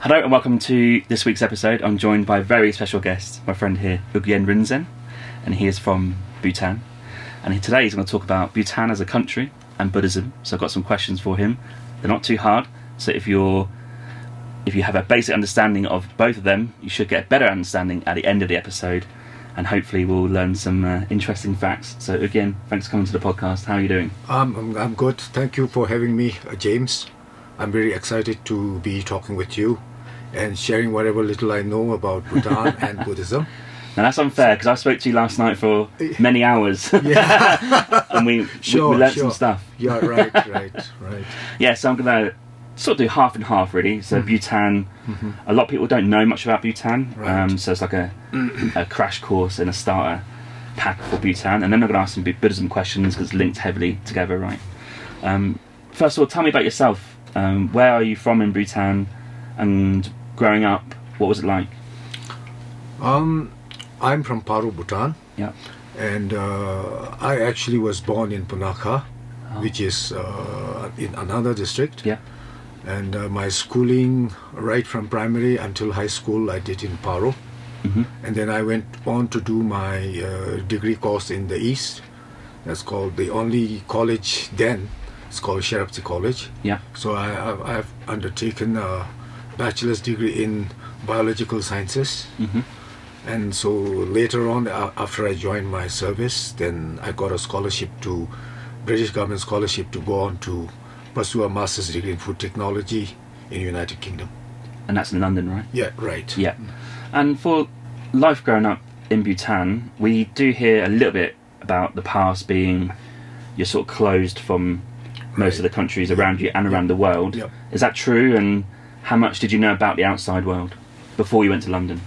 Hello and welcome to this week's episode. I'm joined by a very special guest, my friend here, Ugyen Rinzin, and he is from Bhutan. And today he's going to talk about Bhutan as a country and Buddhism. So I've got some questions for him. They're not too hard, so if you have a basic understanding of both of them, you should get a better understanding at the end of the episode, and hopefully we'll learn some interesting facts. So again, thanks for coming to the podcast. How are you doing? I'm good. Thank you for having me, James. I'm very excited to be talking with you and sharing whatever little I know about Bhutan and Buddhism. Now that's unfair because I spoke to you last night for many hours. Yeah. And we learnt some stuff. Yeah, right. Yeah, so I'm going to sort of do half and half really. So Bhutan, a lot of people don't know much about Bhutan. Right. So it's like a crash course and a starter pack for Bhutan. And then I'm going to ask some Buddhism questions because it's linked heavily together, right? First of all, tell me about yourself. Where are you from in Bhutan? And growing up, what was it like? I'm from Paro, Bhutan. Yeah. And I actually was born in Punakha, which is in another district. Yeah. And my schooling, right from primary until high school, I did in Paro. And then I went on to do my degree course in the East. That's called the only college then. It's called Sherapsi College. Yeah. So I've undertaken a bachelor's degree in biological sciences. And so later on, after I joined my service, then I got a scholarship to British government scholarship to go on to pursue a master's degree in food technology in the United Kingdom. And that's in London, right? Yeah, right. Yeah. And for life growing up in Bhutan, we do hear a little bit about the past being you're sort of closed from most of the countries around you and around the world. Yeah. Is that true? And how much did you know about the outside world before you went to London?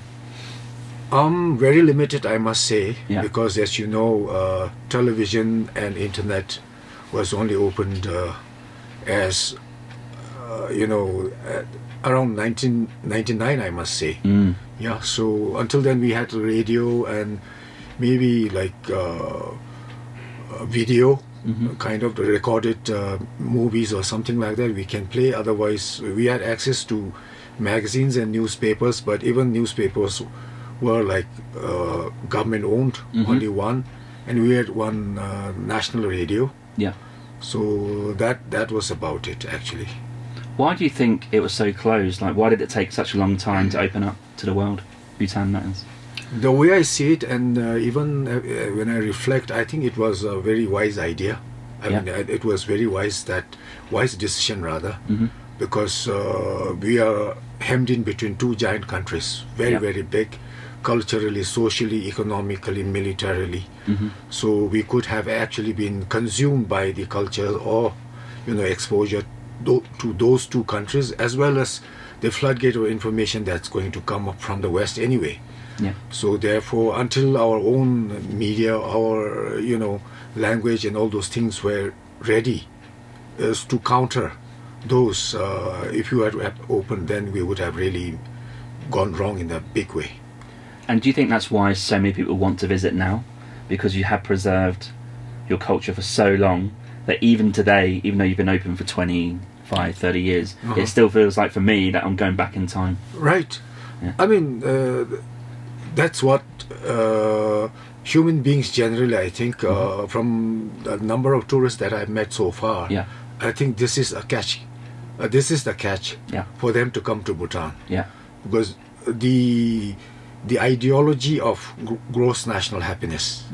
Very limited, I must say, Yeah. because as you know, television and internet was only opened as, around 1999, I must say. Yeah, so until then we had radio and maybe like video, kind of the recorded movies or something like that we can play. Otherwise, we had access to magazines and newspapers, but even newspapers were like government owned, only one, and we had one national radio. Yeah. So that was about it, actually. Why do you think it was so closed? Like, why did it take such a long time to open up to the world? Bhutan, that is. The way I see it, and even when I reflect, I think it was a very wise idea. I mean, it was very wise decision rather, because we are hemmed in between two giant countries, very big, culturally, socially, economically, militarily. So we could have actually been consumed by the culture or, exposure to those two countries, as well as the floodgate of information that's going to come up from the West anyway. Yeah. So therefore, until our own media, our language and all those things were ready to counter those, if you had opened, then we would have really gone wrong in a big way. And do you think that's why so many people want to visit now? Because you have preserved your culture for so long that even today, even though you've been open for 25, 30 years, it still feels like for me that I'm going back in time. Right. Yeah. I mean, that's what human beings generally, I think, from the number of tourists that I've met so far, I think this is a catch. This is the catch for them to come to Bhutan. Yeah. Because the ideology of gross national happiness,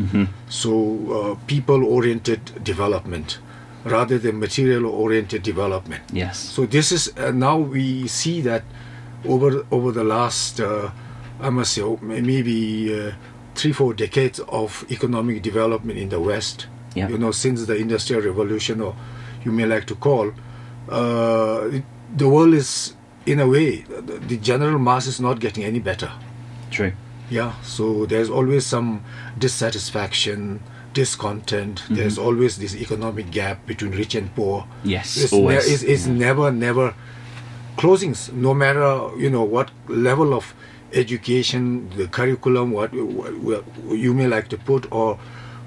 so people-oriented development rather than material-oriented development. Yes. So this is now we see that over the last I must say maybe 3-4 decades of economic development in the West. Since the Industrial Revolution, or you may like to call, the world is, in a way, the general mass is not getting any better. True. Yeah, so there's always some dissatisfaction, discontent. There's always this economic gap between rich and poor. Yes, always. It's never closing, no matter what level of education, the curriculum, what you may like to put, or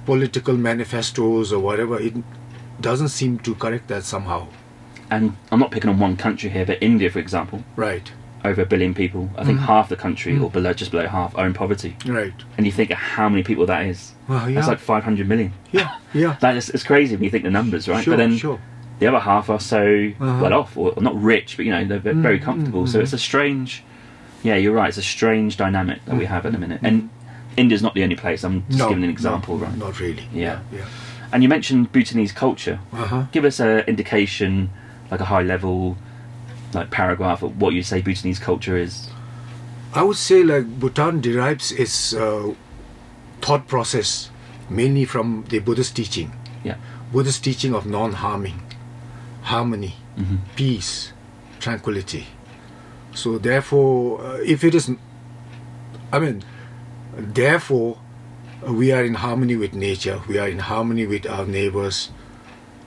political manifestos or whatever. It doesn't seem to correct that somehow. And I'm not picking on one country here, but India, for example. Right. over 1 billion people. I think half the country, or just below half, are in poverty. Right. And you think of how many people that is. Well, That's like 500 million. Yeah, yeah. It's crazy when you think the numbers, right? Sure, but then sure. the other half are so well off, or not rich, but you know, they're very comfortable. So it's a strange, you're right, it's a strange dynamic that we have at the minute. And India's not the only place, I'm just giving an example, right? Not really. Yeah. And you mentioned Bhutanese culture. Give us an indication, like a high level, like paragraph of what you say Bhutanese culture is. I would say like Bhutan derives its thought process mainly from the Buddhist teaching. Yeah. Buddhist teaching of non-harming, harmony, peace, tranquility. So therefore, therefore we are in harmony with nature, we are in harmony with our neighbors,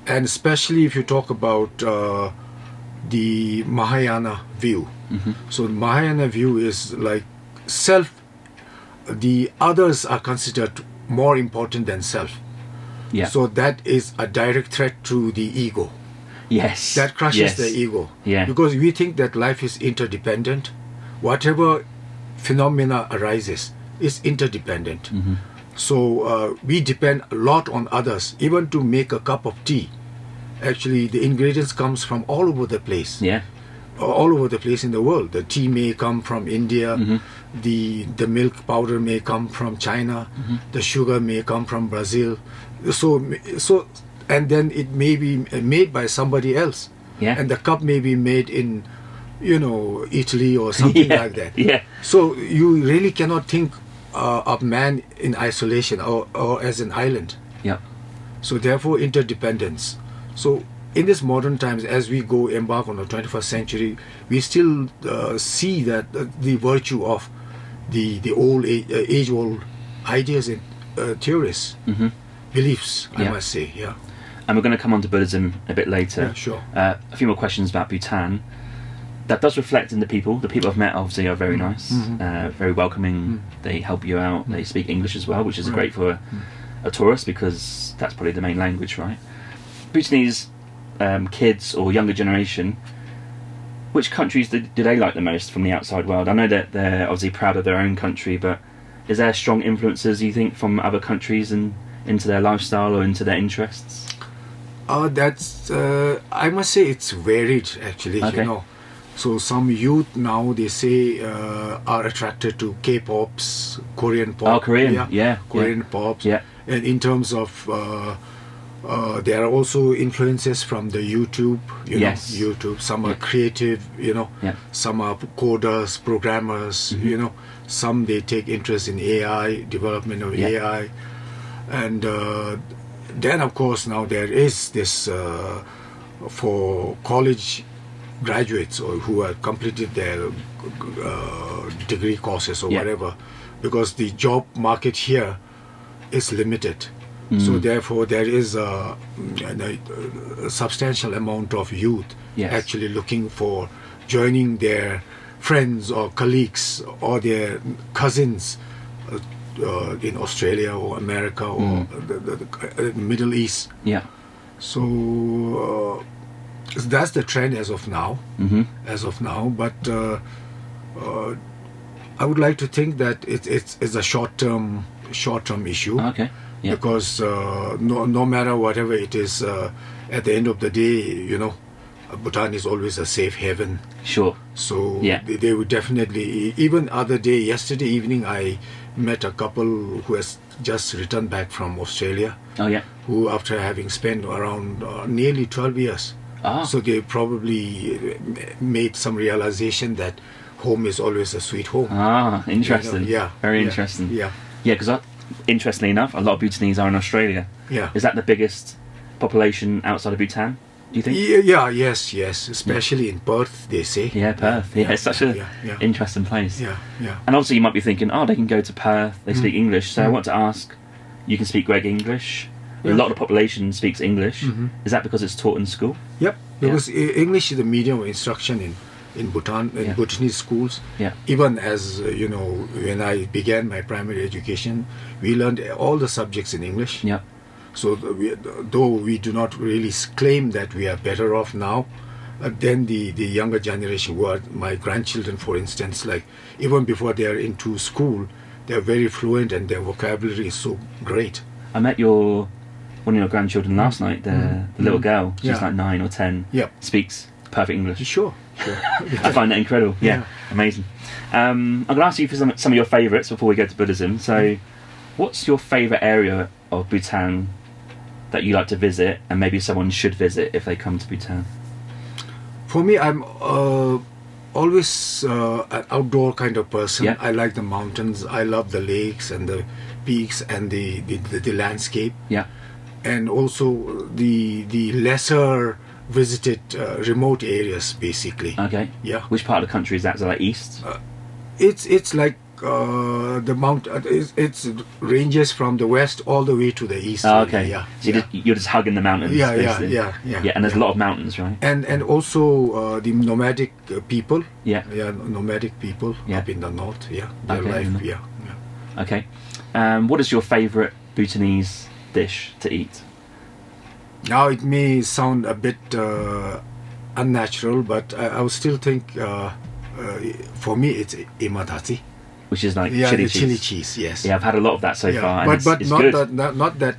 and especially if you talk about the Mahayana view. So the Mahayana view is like the others are considered more important than self. Yeah. So that is a direct threat to the ego. Yes. That crushes the ego. Yeah. Because we think that life is interdependent. Whatever phenomena arises is interdependent. So we depend a lot on others, even to make a cup of tea. Actually, the ingredients comes from all over the place. Yeah. All over the place in the world. The tea may come from India, the milk powder may come from China, the sugar may come from Brazil. So and then it may be made by somebody else. Yeah. And the cup may be made in, Italy or something like that. Yeah. So you really cannot think of man in isolation or as an island. Yeah. So therefore interdependence. So in this modern times, as we embark on the 21st century, we still see that the virtue of the old age-old ideas and theories, beliefs, I must say, And we're going to come on to Buddhism a bit later. Yeah, sure. A few more questions about Bhutan. That does reflect in the people. The people I've met obviously are very nice, very welcoming. They help you out. They speak English as well, which is great for a tourist because that's probably the main language, right? Bhutanese kids or younger generation, which countries do they like the most from the outside world? I know that they're obviously proud of their own country, but is there strong influences, you think, from other countries and into their lifestyle or into their interests? That's I must say it's varied actually. Okay. So some youth now, they say, are attracted to K-pops, Korean pop. Oh, Korean, Korean pop. Yeah. And in terms of there are also influences from the YouTube. Yes. YouTube. Some are creative. Some are coders, programmers. Some they take interest in AI, development of AI, and then of course now there is this for college graduates or who have completed their degree courses or whatever, because the job market here is limited. So therefore there is a substantial amount of youth actually looking for joining their friends or colleagues or their cousins in Australia or America or the Middle East. Yeah. So that's the trend as of now. But I would like to think that it's a short-term issue. Okay. Yeah. Because no matter whatever it is, at the end of the day, Bhutan is always a safe haven. Sure. So they would definitely. Even yesterday evening, I met a couple who has just returned back from Australia. Oh yeah. Who, after having spent around nearly 12 years, so they probably made some realization that home is always a sweet home. Interesting. Very interesting. Yeah. Yeah, because interestingly enough, a lot of Bhutanese are in Australia. Yeah. Is that the biggest population outside of Bhutan, do you think? Yes. Especially in Perth, they say. Yeah, Perth. Yeah, it's such an interesting place. Yeah. And also you might be thinking, they can go to Perth, they speak English. So I want to ask, you can speak Greg English. A lot of the population speaks English. Is that because it's taught in school? Yep, because English is the medium of instruction in Bhutan, in Bhutanese schools. Yeah. Even as, when I began my primary education, we learned all the subjects in English. Yeah. So though we do not really claim that we are better off now, then the younger generation, who are my grandchildren, for instance, like even before they are into school, they're very fluent and their vocabulary is so great. I met one of your grandchildren last night. The little girl, she's like 9 or 10. Yep. Speaks perfect English. Sure. I find that incredible. Yeah. Amazing. I'm going to ask you for some of your favourites before we go to Buddhism. So, what's your favourite area of Bhutan that you like to visit, and maybe someone should visit if they come to Bhutan? For me, I'm always an outdoor kind of person. Yeah. I like the mountains. I love the lakes and the peaks and the landscape. Yeah. And also the lesser visited remote areas, basically. Okay. Yeah. Which part of the country is that? Is that like east? It's like the mount. It ranges from the west all the way to the east. Oh, okay. Yeah. So you're just hugging the mountains. Yeah. Yeah, and there's a lot of mountains, right? And also the nomadic people. Yeah. Yeah, nomadic people up in the north. Yeah. Their Okay, life. Yeah. Okay. What is your favourite Bhutanese dish to eat? Now it may sound a bit unnatural, but I would still think for me it's imadati. Which is like Yeah, chili the cheese. chili cheese. Yes. Yeah, I've had a lot of that so far, and but it's not good. not that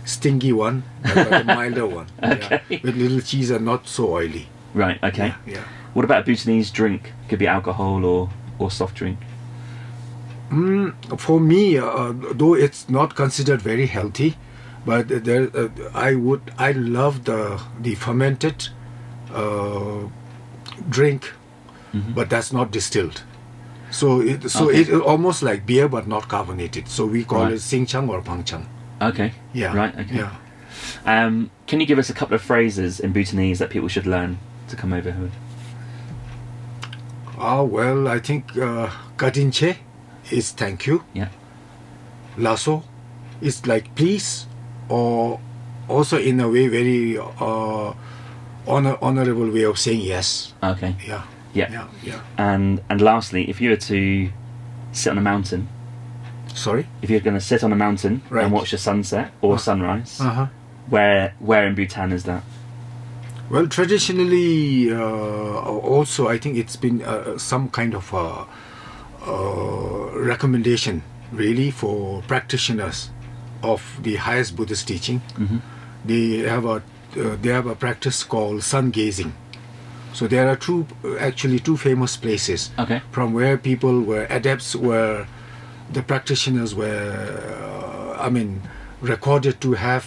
stingy one, but the milder one. Okay. Yeah, with little cheese and not so oily. Right. Okay. Yeah. What about a Bhutanese drink? Could be alcohol or soft drink. For me, though it's not considered very healthy, but there I love the fermented drink, but that's not distilled. So it's almost like beer but not carbonated. So we call it singchang or pangchang. Okay. Yeah. Right. Okay. Yeah. Can you give us a couple of phrases in Bhutanese that people should learn to come over here? Well, I think kadinche is thank you. Yeah. Lasso is like please, or also in a way very honorable way of saying yes. Okay. Yeah. Yeah. Yeah. And lastly, if you were to sit on a mountain, Sorry? if you're going to sit on a mountain Right. and watch the sunset or sunrise, Uh-huh. where in Bhutan is that? Well, traditionally, also, I think it's been some kind of recommendation, really, for practitioners of the highest Buddhist teaching. They have a practice called sun gazing. So there are actually two famous places Okay. from where people were adepts, where the practitioners were, recorded to have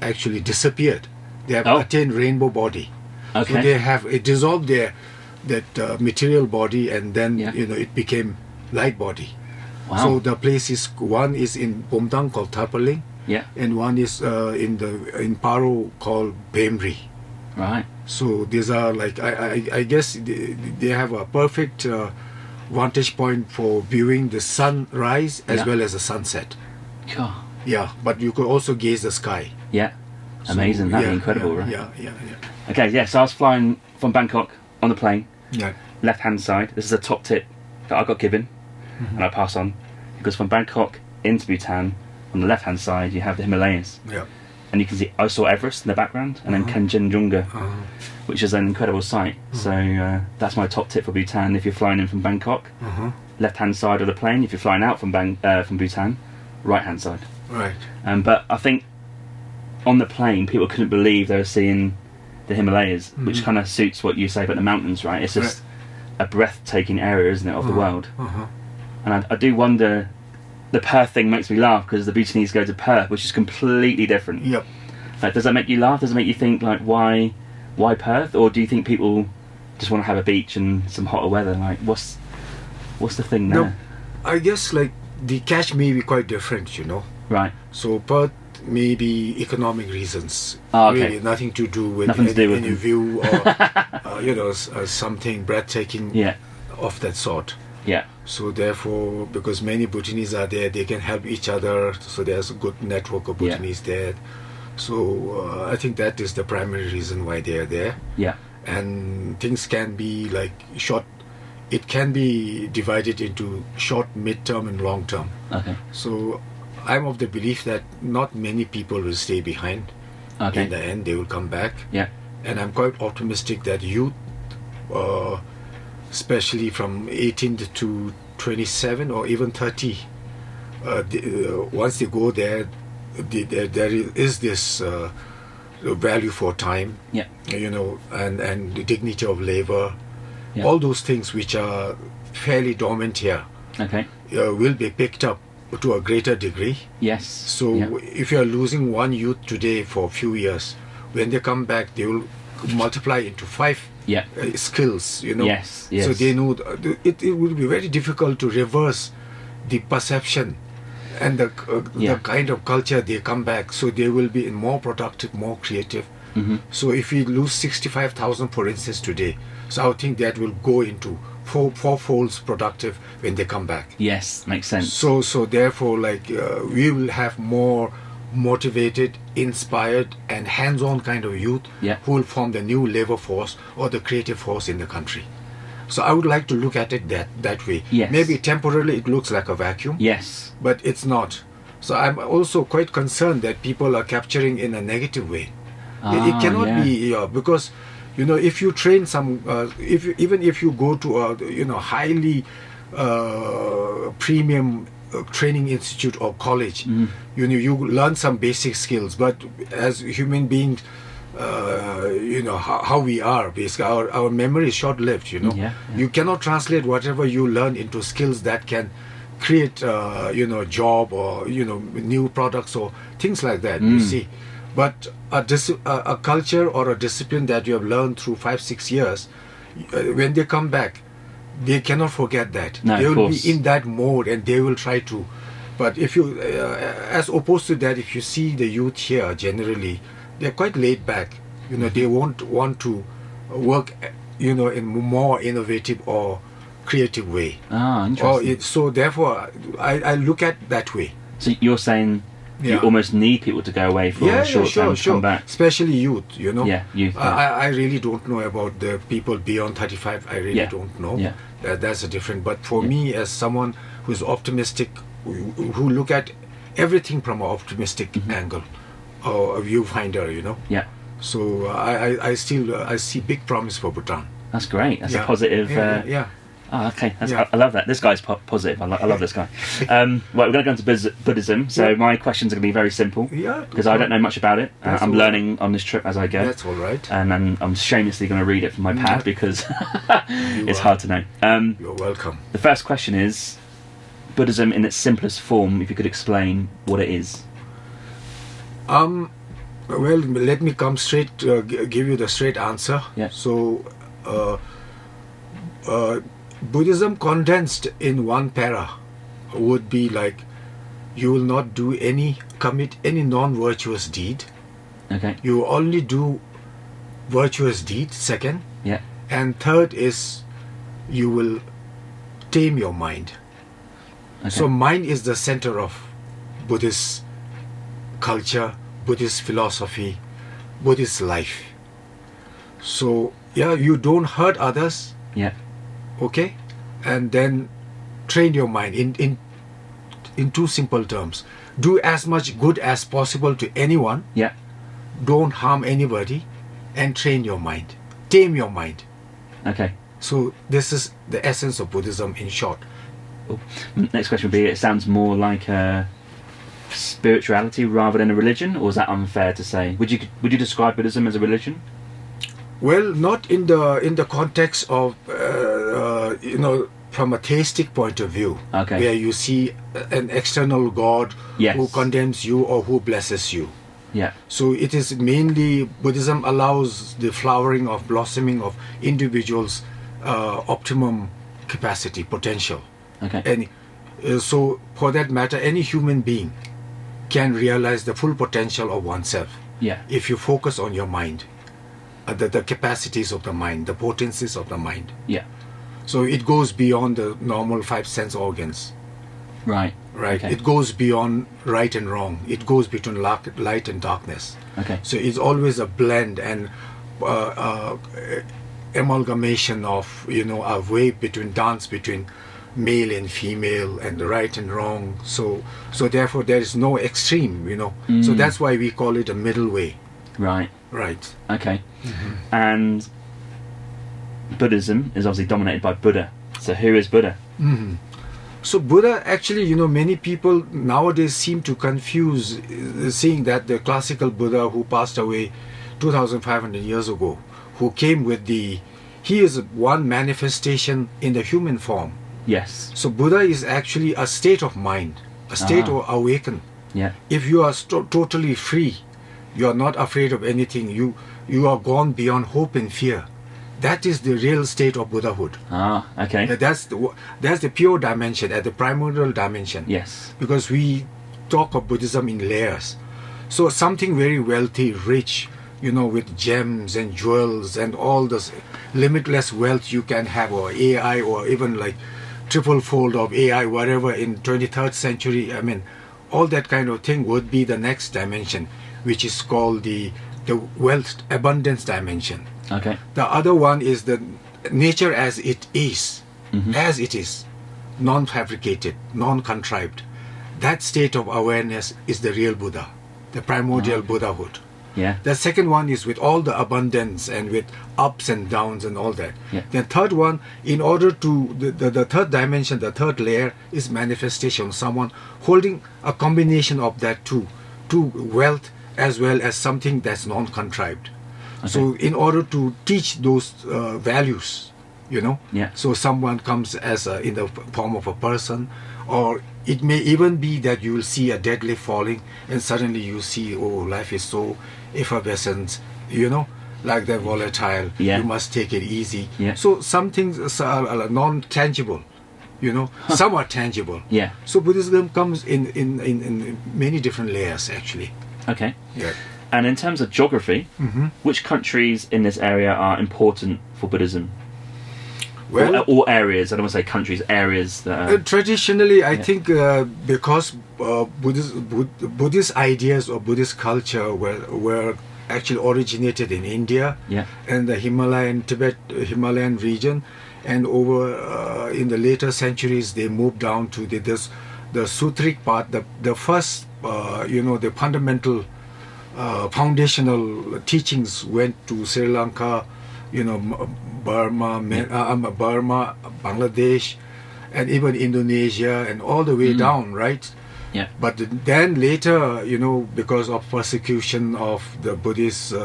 actually disappeared. They have attained rainbow body. Okay. So they have dissolved that material body, and then Yeah. it became light body. Wow. So the place is, one is in Bomtang called Tapaling, Yeah. and one is in Paro called Bemri. Right. So these are like I guess they have a perfect vantage point for viewing the sunrise as well as the sunset. Cool. Yeah, but you could also gaze the sky. Yeah. Amazing. That'd be incredible, right? Yeah. Okay. Yeah. So I was flying from Bangkok on the plane. Yeah. Left hand side. This is a top tip that I got given, and I pass on, because from Bangkok into Bhutan, on the left hand side you have the Himalayas, Yeah. and you can see I saw Everest in the background, and then Kanchenjunga, which is an incredible sight. So that's my top tip for Bhutan. If you're flying in from Bangkok, left hand side of the plane. If you're flying out from Bhutan, right hand side. Right. But I think on the plane, people couldn't believe they were seeing the Himalayas, which kind of suits what you say about the mountains, right? It's just a breathtaking area, isn't it, of the world? And I do wonder, the Perth thing makes me laugh, because the Bhutanese go to Perth, which is completely different. Yep. Like, does that make you laugh? Does it make you think, like, why Perth? Or do you think people just want to have a beach and some hotter weather? Like, what's the thing there? No, I guess like the catch may be quite different, Right. So Perth may be economic reasons. Okay. Really nothing to do with Nothing to do with any view or something breathtaking of that sort. Yeah. So therefore, because many Bhutanese are there, they can help each other. So there's a good network of Bhutanese there. So I think that is the primary reason why they are there. Yeah. And things can be like short. It can be divided into short, mid-term, and long-term. Okay. So I'm of the belief that not many people will stay behind. Okay. In the end, they will come back. Yeah. and I'm quite optimistic that youth, especially from 18 to 27 or even 30, once they go there, there is this value for time, and the dignity of labor, all those things which are fairly dormant here, will be picked up to a greater degree. Yes. So if you are losing one youth today for a few years, when they come back, they will multiply into 5 skills. Yes. So they know it will be very difficult to reverse the perception and the kind of culture they come back. So they will be more productive, more creative. So if we lose 65,000, for instance, today, so I think that will go into fourfolds productive when they come back. Yes, makes sense. So therefore, we will have more motivated, inspired, and hands-on kind of youth who will form the new labor force or the creative force in the country. So I would like to look at it that way. Yes. Maybe temporarily it looks like a vacuum. Yes. But it's not. So I'm also quite concerned that people are capturing in a negative way. It cannot be, because if you train some, even if you go to a highly premium training institute or college, you learn some basic skills. But as human beings, how we are, basically our memory is short-lived. You cannot translate whatever you learn into skills that can create job or new products or things like that. You see. But a culture or a discipline that you have learned through 5-6 years, when they come back, they cannot forget that. No, they will be in that mode and they will try to. But if you, as opposed to that, if you see the youth here generally, they're quite laid back. They won't want to work, in more innovative or creative way. Interesting. So therefore, I look at that way. So you're saying you almost need people to go away for a short time to come back. Especially youth, Yeah, youth. I really don't know about the people beyond 35. I really don't know. Yeah. That's a different. But for me, as someone who's optimistic, who look at everything from an optimistic angle or a viewfinder, Yeah. So I see big promise for Bhutan. That's great. That's a positive. Oh, okay. I love that. This guy's positive. I love this guy. Right, we're going to go into Buddhism. So my questions are going to be very simple. Yeah. Because I don't know much about it. I'm learning on this trip as I go. That's all right. And I'm shamelessly going to read it from my pad because it's hard to know. You're welcome. The first question is Buddhism in its simplest form. If you could explain what it is. Well, let me come straight. Give you the straight answer. Yeah. So. Buddhism condensed in one para would be like, you will not commit any non-virtuous deed. Okay. You only do virtuous deed, second. Yeah. And third is, you will tame your mind. Okay. So mind is the center of Buddhist culture, Buddhist philosophy, Buddhist life. So you don't hurt others. Yeah. Okay, and then train your mind in 2 simple terms. Do as much good as possible to anyone. Yeah. Don't harm anybody, and train your mind. Tame your mind. Okay. So this is the essence of Buddhism in short. Next question would be: it sounds more like a spirituality rather than a religion, or is that unfair to say? Would you describe Buddhism as a religion? Well, not in the context of from a theistic point of view, where you see an external God who condemns you or who blesses you. Yeah. So it is mainly Buddhism allows the flowering of blossoming of individuals' optimum capacity, potential. Okay. And so for that matter, any human being can realize the full potential of oneself. Yeah. If you focus on your mind. The capacities of the mind, the potencies of the mind. Yeah. So it goes beyond the normal 5 sense organs. Right. Okay. It goes beyond right and wrong. It goes between light and darkness. Okay. So it's always a blend and amalgamation of a way between dance between male and female and right and wrong. So therefore there is no extreme. So that's why we call it a middle way. Right. Right. Okay. And Buddhism is obviously dominated by Buddha. So who is Buddha? So Buddha, actually, you know, many people nowadays seem to confuse seeing that the classical Buddha who passed away 2,500 years ago, who came with he is one manifestation in the human form. Yes. So Buddha is actually a state of mind, a state of awaken. Yeah. If you are totally free, you are not afraid of anything, you are gone beyond hope and fear. That is the real state of Buddhahood. Ah, okay. That's the pure dimension, at the primordial dimension. Yes. Because we talk of Buddhism in layers. So something very wealthy, rich, you know, with gems and jewels and all this limitless wealth you can have, or AI, or even like triple fold of AI, whatever, in 23rd century. I mean, all that kind of thing would be the next dimension, which is called the wealth abundance dimension. Okay. The other one is the nature as it is, non-fabricated, non-contrived. That state of awareness is the real Buddha, the primordial Buddhahood. Yeah. The second one is with all the abundance and with ups and downs and all that. Yeah. The third one, in order to, the third dimension, the third layer is manifestation, someone holding a combination of that two wealth as well as something that's non-contrived. Okay. So in order to teach those values, you know, so someone comes as in the form of a person, or it may even be that you will see a dead leaf falling and suddenly you see, oh, life is so effervescent, you know, like they're volatile. You must take it easy. So some things are non-tangible, you know, some are tangible. So Buddhism comes in many different layers, actually. Okay. Yeah. And in terms of geography, which countries in this area are important for Buddhism? Well, or areas, I don't want to say countries, areas that are... Traditionally, I think because Buddhist ideas or Buddhist culture were actually originated in India and the Himalayan region, and over in the later centuries they moved down to the Sutric part, the first, you know, the fundamental foundational teachings went to Sri Lanka, you know, Burma, Bangladesh, and even Indonesia, and all the way down, right? But then later, you know, because of persecution of the Buddhist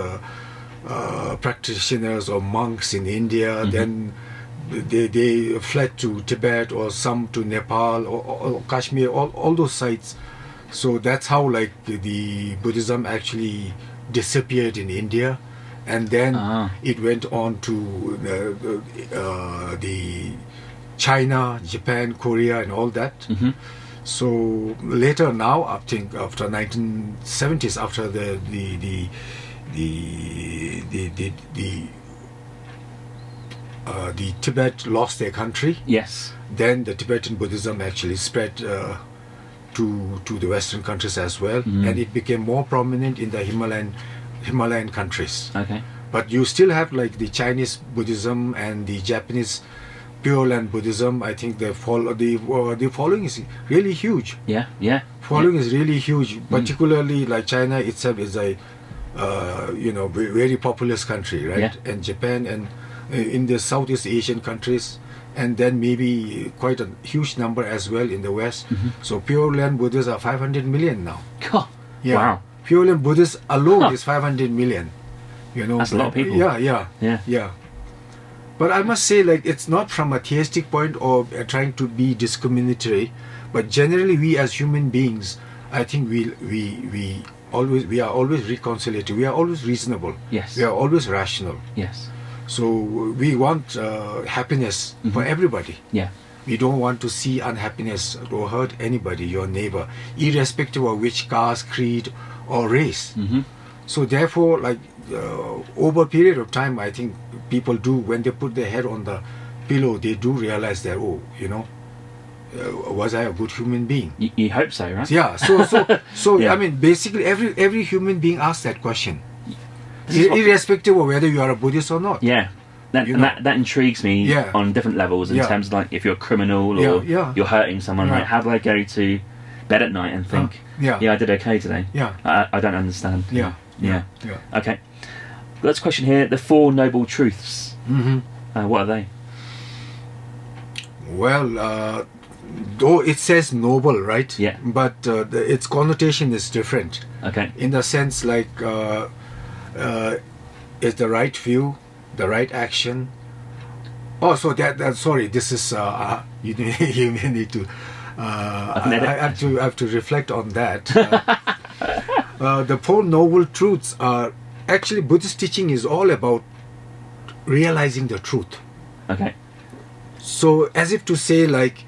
practitioners or monks in India, then they fled to Tibet, or some to Nepal, or Kashmir, all those sites. So that's how, like, the Buddhism actually disappeared in India, and then it went on to the China, Japan, Korea, and all that. So later now, I think after 1970s, after the Tibet lost their country. Then the Tibetan Buddhism actually spread to the Western countries as well, and it became more prominent in the Himalayan countries. But you still have, like, the Chinese Buddhism and the Japanese Pure Land Buddhism. I think the following is really huge. Following is really huge, particularly like China itself is a you know, very populous country, right? And Japan, and in the Southeast Asian countries, and then maybe quite a huge number as well in the West. So Pure Land Buddhists are 500 million now. Wow. Pure Land Buddhists alone is 500 million. You know, that's a lot of people. Yeah. But I must say, like, it's not from a theistic point or trying to be discriminatory, but generally we as human beings, I think we are always reconciliatory. We are always reasonable. We are always rational. So we want happiness for everybody. We don't want to see unhappiness or hurt anybody, your neighbor, irrespective of which caste, creed, or race. So therefore, like, over a period of time, I think people do, when they put their head on the pillow, they do realize that, oh, you know, was I a good human being? You hope so, right? Yeah. So I mean, basically, every human being asks that question, irrespective of whether you are a Buddhist or not. That intrigues me on different levels, in terms of, like, if you're a criminal or you're hurting someone, like, how do I go to bed at night and think, I did okay today? I don't understand. Okay. Let's question here the Four Noble Truths. What are they? Well, though it says noble, right? Yeah. But its connotation is different. Okay. In the sense like it's the right view, the right action. Oh, so that sorry, this is you may need to. I have to reflect on that. The Four Noble Truths are actually Buddhist teaching is all about realizing the truth. Okay. So as if to say like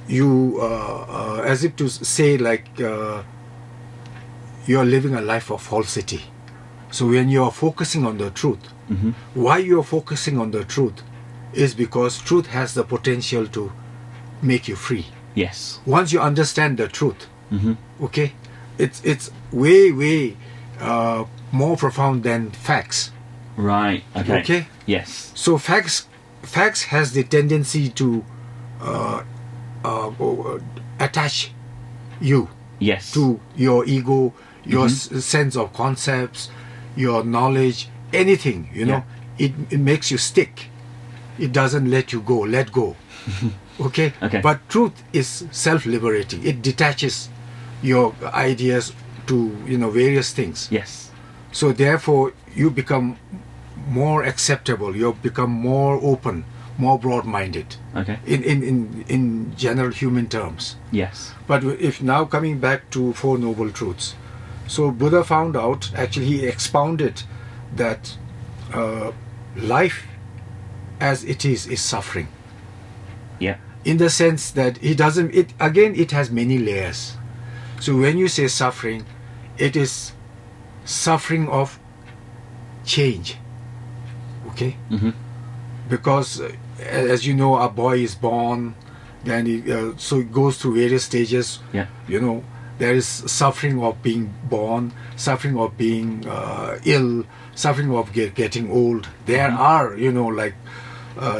you, you're living a life of falsity. So when you're focusing on the truth, why you're focusing on the truth is because truth has the potential to make you free. Yes. Once you understand the truth, okay, it's way more profound than facts. Right. Okay. Okay. Yes. So facts has the tendency to attach you Yes. to your ego, your sense of concepts, your knowledge, anything, you know. It makes you stick. It doesn't let you go, let go. Okay? Okay. But truth is self-liberating. It detaches your ideas to, you know, various things. Yes. So therefore you become more acceptable, you become more open, more broad-minded. Okay. In general human terms. Yes. But if now coming back to Four Noble Truths, so Buddha found out, actually he expounded that life as it is suffering. Yeah. In the sense that it has many layers. So when you say suffering, it is suffering of change. Okay? Because as you know, a boy is born, then so it goes through various stages. Yeah. You know, there is suffering of being born, suffering of being ill, suffering of getting old. There are, you know, like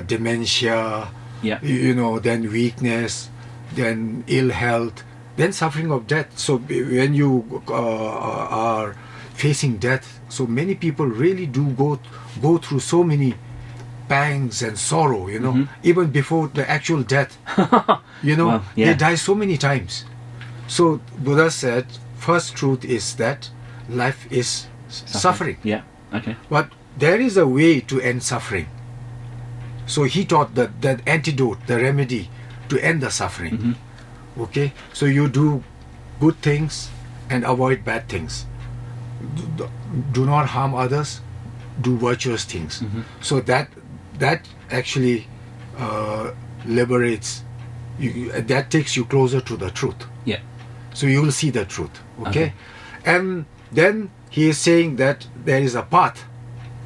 dementia, you know, then weakness, then ill health, then suffering of death. So when you are facing death, so many people really do go through so many pangs and sorrow, you know, even before the actual death. You know, they die so many times. So Buddha said, first truth is that life is suffering. Yeah. Okay. But there is a way to end suffering. So he taught that antidote, the remedy to end the suffering. Okay? So you do good things and avoid bad things. Do not harm others, do virtuous things. So that actually liberates you, that takes you closer to the truth. Yeah. So you will see the truth. Okay? And then he is saying that there is a path.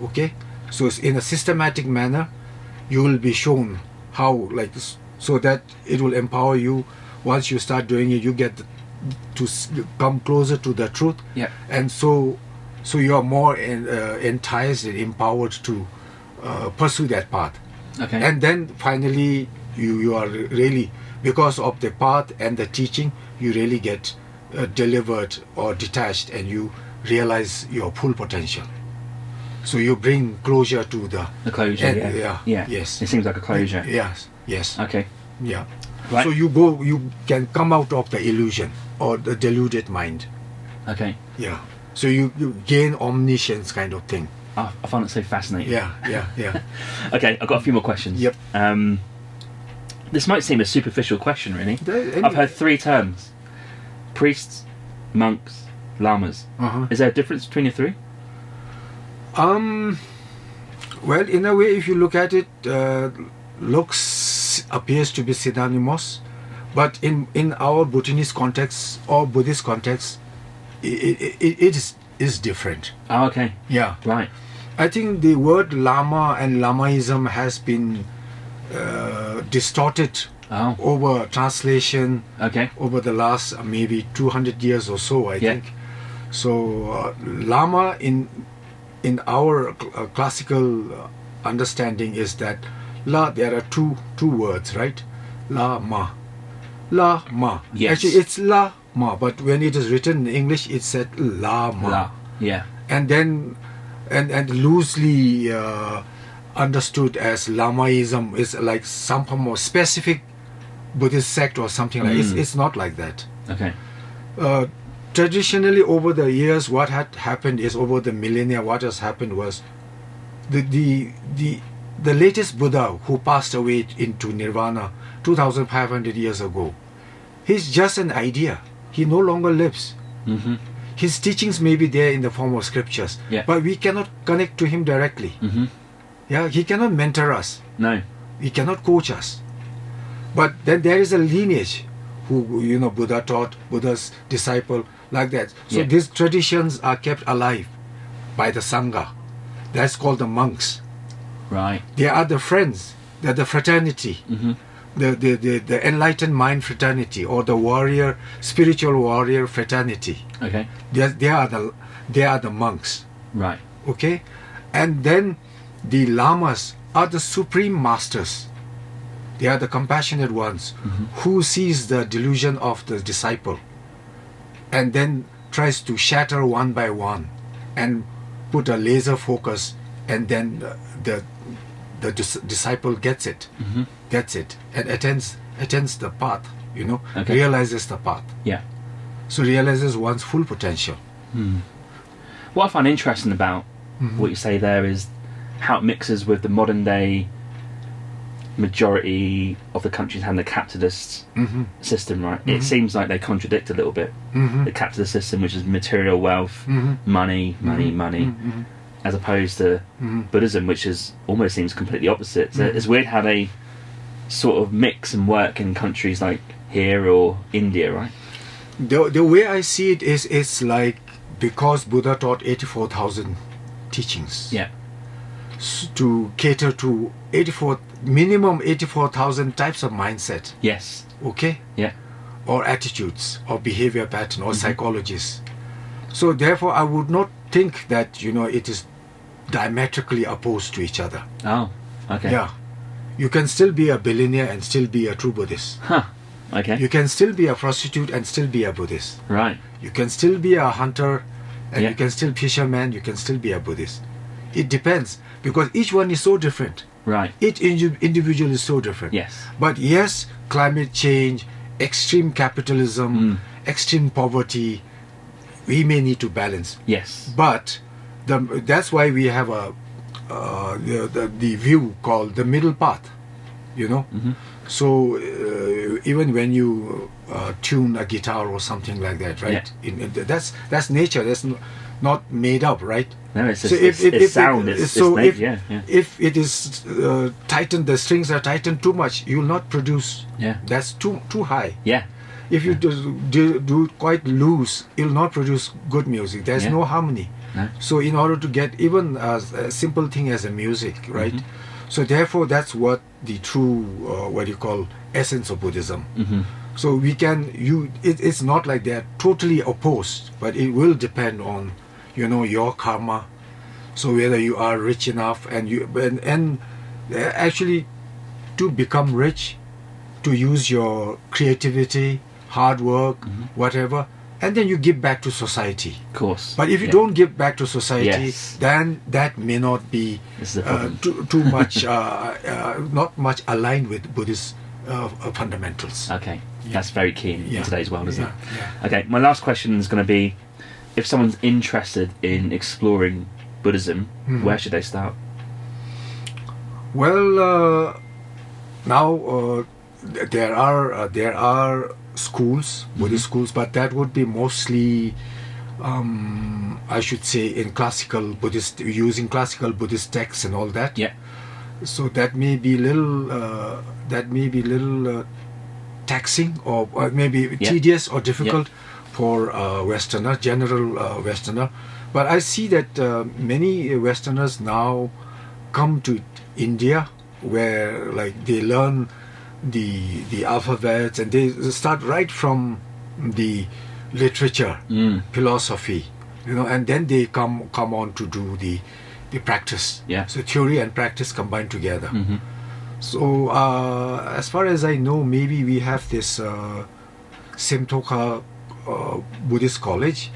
Okay? So in a systematic manner, you will be shown how, like this, so that it will empower you. Once you start doing it, you get to come closer to the truth. Yeah. And so you are more enticed and empowered to pursue that path. Okay. And then finally you are really, because of the path and the teaching, you really get delivered or detached, and you realize your full potential. So you bring closure to the closure. Yeah. Yes. It seems like a closure. Yes. Okay. Yeah. Right. So you can come out of the illusion or the deluded mind. Okay. Yeah. So you gain omniscience kind of thing. I find it so fascinating. Yeah. Okay, I've got a few more questions. Yep. This might seem a superficial question, really. I've heard three terms: priests, monks, lamas. Is there a difference between the three? Well, in a way, if you look at it, appears to be synonymous, but in our Bhutanese context or Buddhist context, it is different. Oh, okay. Yeah. Right. I think the word Lama and Lamaism has been distorted over translation over the last maybe 200 years or so, I think. So Lama in our classical understanding is that there are two words, right? Lama. Yes. Actually it's Lama, but when it is written in English it's said Lama. Yeah. And then and loosely understood as Lamaism is like some form of specific Buddhist sect or something like it's not like that. Okay. Traditionally, over the years, what had happened is, over the millennia, what has happened was the latest Buddha who passed away into Nirvana 2,500 years ago, he's just an idea. He no longer lives. Mm-hmm. His teachings may be there in the form of scriptures, but we cannot connect to him directly. Mm-hmm. Yeah, he cannot mentor us. No. He cannot coach us. But then there is a lineage who, you know, Buddha taught, Buddha's disciple, like that. So these traditions are kept alive by the Sangha. That's called the monks. Right. They are the friends. They're the fraternity. Mm-hmm. The enlightened mind fraternity, or the warrior, spiritual warrior fraternity. Okay. They are the monks. Right. Okay? And then the Lamas are the supreme masters. They are the compassionate ones who sees the delusion of the disciple and then tries to shatter one by one and put a laser focus, and then the disciple gets it, and attends the path, you know, realizes the path. Yeah. So realizes one's full potential. What I find interesting about what you say there is how it mixes with the modern day majority of the countries having the capitalist system, right? It seems like they contradict a little bit. The capitalist system, which is material wealth, money, as opposed to Buddhism, which is almost seems completely opposite. So it's weird how they sort of mix and work in countries like here or India, right? The way I see it is, it's like, because Buddha taught 84,000 teachings. Yeah. To cater to minimum 84,000 types of mindset. Yes. Okay? Yeah. Or attitudes, or behavior pattern, or psychologies. So therefore, I would not think that, you know, it is diametrically opposed to each other. Oh, okay. Yeah. You can still be a billionaire and still be a true Buddhist. Huh. Okay. You can still be a prostitute and still be a Buddhist. Right. You can still be a hunter and you can still fisherman, you can still be a Buddhist. It depends, because each one is so different. Right. Each individual is so different. Yes. But yes, climate change, extreme capitalism, extreme poverty, we may need to balance. Yes. But that's why we have the view called the middle path, you know. So even when you tune a guitar or something like that, right? That's nature. That's not made up, right? No, it's just it's sound. If it is tightened, the strings are tightened too much, you will not produce. Yeah. That's too high. Yeah. If you do it quite loose, it will not produce good music. There's no harmony. No. So in order to get even a simple thing as a music, right? So therefore, that's what the true what you call essence of Buddhism. So we can it's not like they're totally opposed, but it will depend on, you know, your karma. So whether you are rich enough and actually to become rich, to use your creativity, hard work, whatever, and then you give back to society. Of course. But if you don't give back to society, then that may not be too much, not much aligned with Buddhist fundamentals. Okay, that's very key in today's world, isn't it? Yeah. Okay, my last question is going to be, if someone's interested in exploring Buddhism, where should they start? Well, now there are schools, Buddhist schools, but that would be mostly, I should say, in classical Buddhist, using classical Buddhist texts and all that. Yeah. So that may be little taxing, or maybe tedious or difficult for Westerner, general Westerner. But I see that many Westerners now come to India, where like they learn the alphabets, and they start right from the literature, philosophy, you know, and then they come on to do the practice. Yeah. So theory and practice combined together. So as far as I know, maybe we have this Simtoka Buddhist College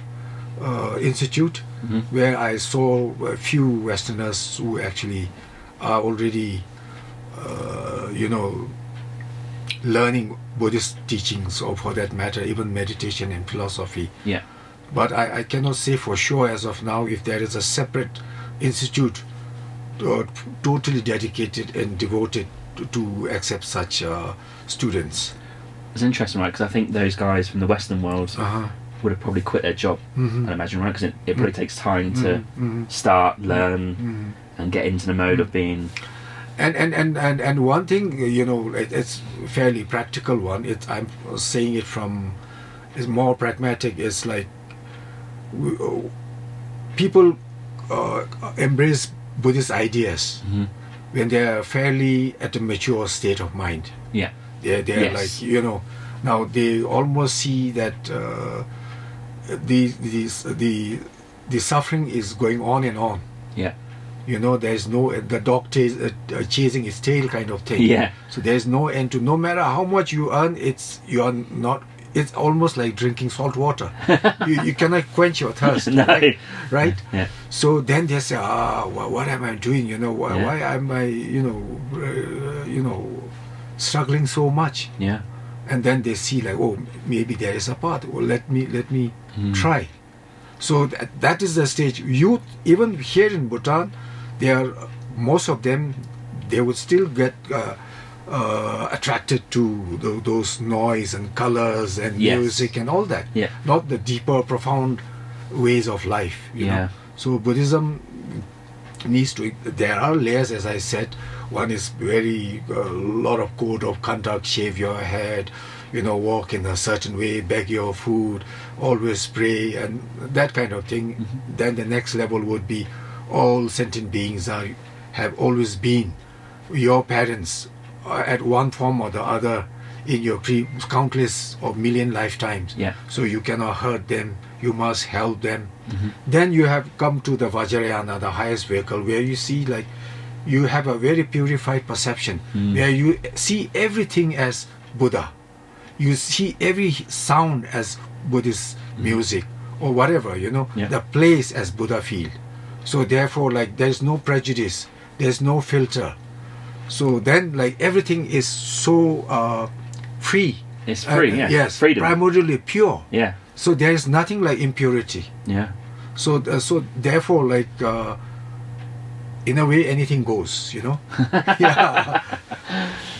Institute. where I saw a few Westerners who actually are already, learning Buddhist teachings, or for that matter, even meditation and philosophy. Yeah. But I cannot say for sure as of now if there is a separate institute totally dedicated and devoted to accept such students. It's interesting, right? Because I think those guys from the Western world would have probably quit their job, I'd imagine, right? Because it probably takes time to start, learn, and get into the mode of being... And one thing, it's a fairly practical one. I'm saying it from... It's more pragmatic. It's like... people embrace Buddhist ideas when they are fairly at a mature state of mind. Yeah. They're Yes. like, now they almost see that the suffering is going on and on. Yeah. There's the dog chasing its tail kind of thing. Yeah. So there's no end to, no matter how much you earn, it's almost like drinking salt water. you cannot quench your thirst. No. Right? Yeah. So then they say, what am I doing? Why am I, struggling so much? Yeah. And then they see like, oh, maybe there is a path. Well, let me try. So that is the stage. Youth, even here in Bhutan, most of them, they would still get attracted to those noise and colors and music and all that. Yeah. Not the deeper, profound ways of life. You know? So Buddhism needs to. There are layers, as I said. One is a lot of code of conduct: shave your head, walk in a certain way, beg your food, always pray, and that kind of thing. Then the next level would be all sentient beings have always been your parents at one form or the other in your countless or million lifetimes. Yeah. So you cannot hurt them, you must help them. Then you have come to the Vajrayana, the highest vehicle, where you see like you have a very purified perception, where you see everything as Buddha. You see every sound as Buddhist music or whatever, the place as Buddha feel. So therefore, like, there's no prejudice, there's no filter. So then, like, everything is so free. It's free, Yes, freedom. primordially pure. Yeah. So there is nothing like impurity. Yeah. So therefore, like, in a way, anything goes, Yeah.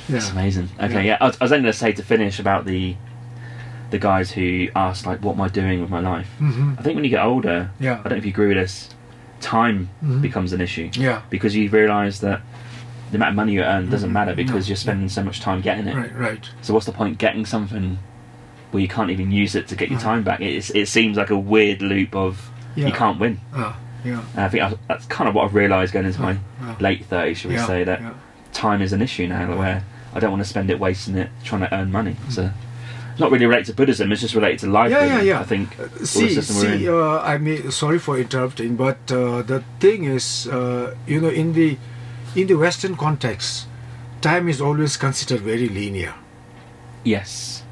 That's amazing. Okay, I was only going to say to finish about the guys who asked, like, what am I doing with my life? I think when you get older, I don't know if you agree with this, time becomes an issue. Yeah. Because you realise that the amount of money you earn doesn't matter because you're spending so much time getting it. Right. So what's the point getting something where you can't even use it to get your time back? It seems like a weird loop of you can't win. I think that's kind of what I've realised going into my late 30s, should we say, that time is an issue now, where I don't want to spend it wasting it trying to earn money. So it's not really related to Buddhism, it's just related to life. I think. I mean, sorry for interrupting, but the thing is, in the Western context, time is always considered very linear. Yes.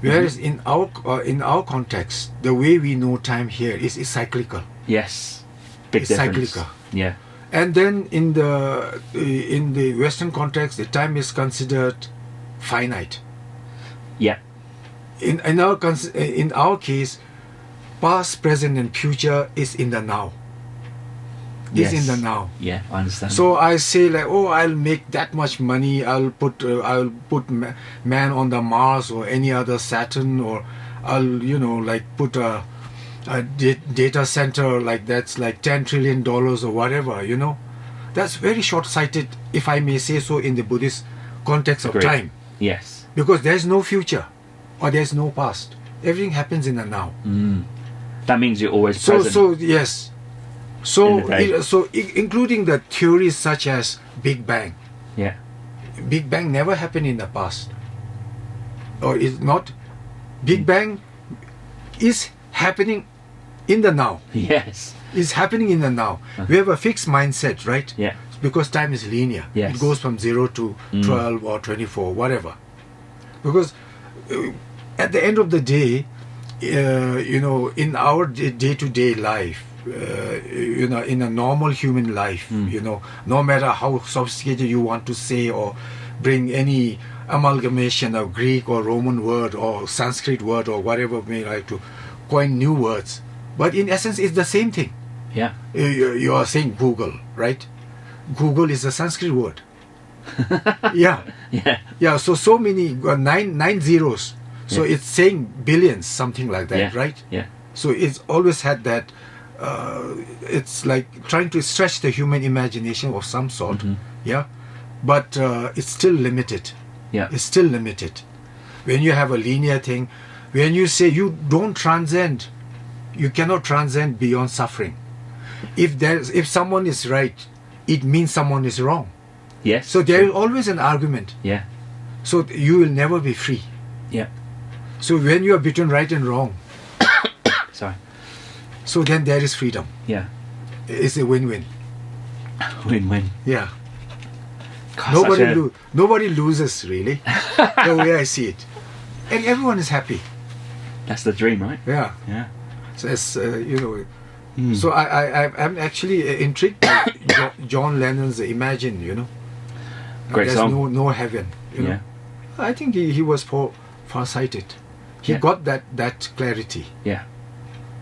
Whereas in our context, the way we know time here is cyclical. Yes. Big difference. Cyclical. Yeah. And then in the Western context, the time is considered finite. Yeah. In our case, past, present, and future is in the now. Is in the now. Yeah, I understand. So I say like, oh, I'll make that much money. I'll put man on the Mars or any other Saturn, or I'll put a data center like that's like $10 trillion or whatever. That's very short-sighted, if I may say so, in the Buddhist context of time. Yes. Because there's no future or there's no past. Everything happens in the now. That means you're always present. So yes. So including the theories such as Big Bang. Yeah. Big Bang never happened in the past. Or is not. Big Bang is happening in the now. Yes. It's happening in the now. We have a fixed mindset, right? Yeah. Because time is linear. Yes. It goes from 0 to 12 or 24, whatever. Because at the end of the day, in our day-to-day life, in a normal human life, no matter how sophisticated you want to say or bring any amalgamation of Greek or Roman word or Sanskrit word or whatever may like to coin new words, but in essence it's the same thing. Yeah. You are saying Google, right? Google is a Sanskrit word. Yeah. So many nine zeros. So it's saying billions, something like that, right? Yeah. So it's always had that. It's like trying to stretch the human imagination of some sort. Yeah, but it's still limited. Yeah. It's still limited. When you have a linear thing, when you say you don't transcend, you cannot transcend beyond suffering. If someone is right, it means someone is wrong. Yes. So there is always an argument. Yeah. So you will never be free. Yeah. So when you are between right and wrong, sorry. So then there is freedom. Yeah. It's a win-win. Win-win. Yeah. God, Nobody loses, really, the way I see it. And everyone is happy. That's the dream, right? Yeah. Yeah. So as so I'm actually intrigued by John Lennon's Imagine, Great There's song. no heaven, Yeah. I think he was far-sighted. He got that clarity. Yeah.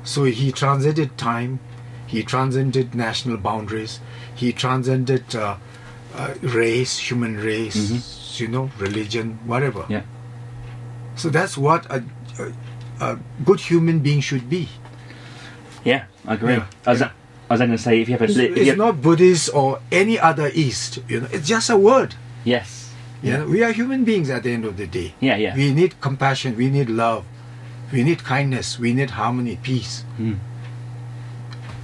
So he transcended time, he transcended national boundaries, he transcended race, human race, religion, whatever. Yeah. So that's what a good human being should be. Yeah, I agree. Yeah. I was going to say, if you have a... It's not Buddhist or any other East, it's just a word. Yes. Yeah. We are human beings at the end of the day. Yeah, yeah. We need compassion, we need love, we need kindness, we need harmony, peace.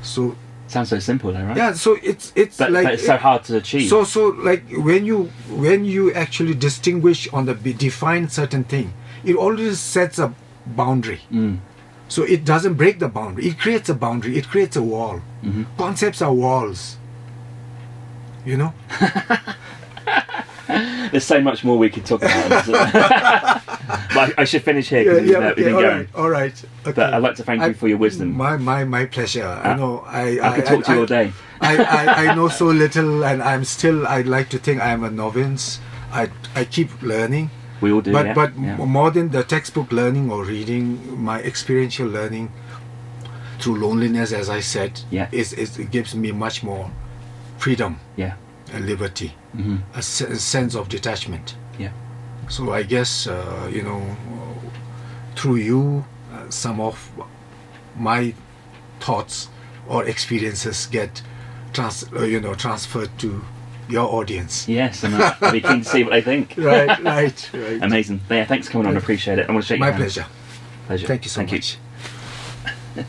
So sounds so simple, though, right? yeah, so it's but it's so hard to achieve. So like when you actually distinguish on the define certain thing, it always sets a boundary. So it doesn't break the boundary. It creates a boundary. It creates a wall. Concepts are walls. There's so much more we could talk about. But I should finish here because we've been going. All right. Okay. But I'd like to thank you for your wisdom. My pleasure. I could talk to you all day. I know so little, and I'd like to think I'm a novice. I keep learning. We all do. But more than the textbook learning or reading, my experiential learning through loneliness, as I said, it gives me much more freedom. Yeah. And liberty, a sense of detachment. Yeah. So I guess through you, some of my thoughts or experiences get transferred to your audience. Yes, and I'll be keen to see what they think. Right. Amazing. Yeah, thanks for coming on. I appreciate it. I want to shake your hand. My pleasure. Pleasure. Thank you so much. You.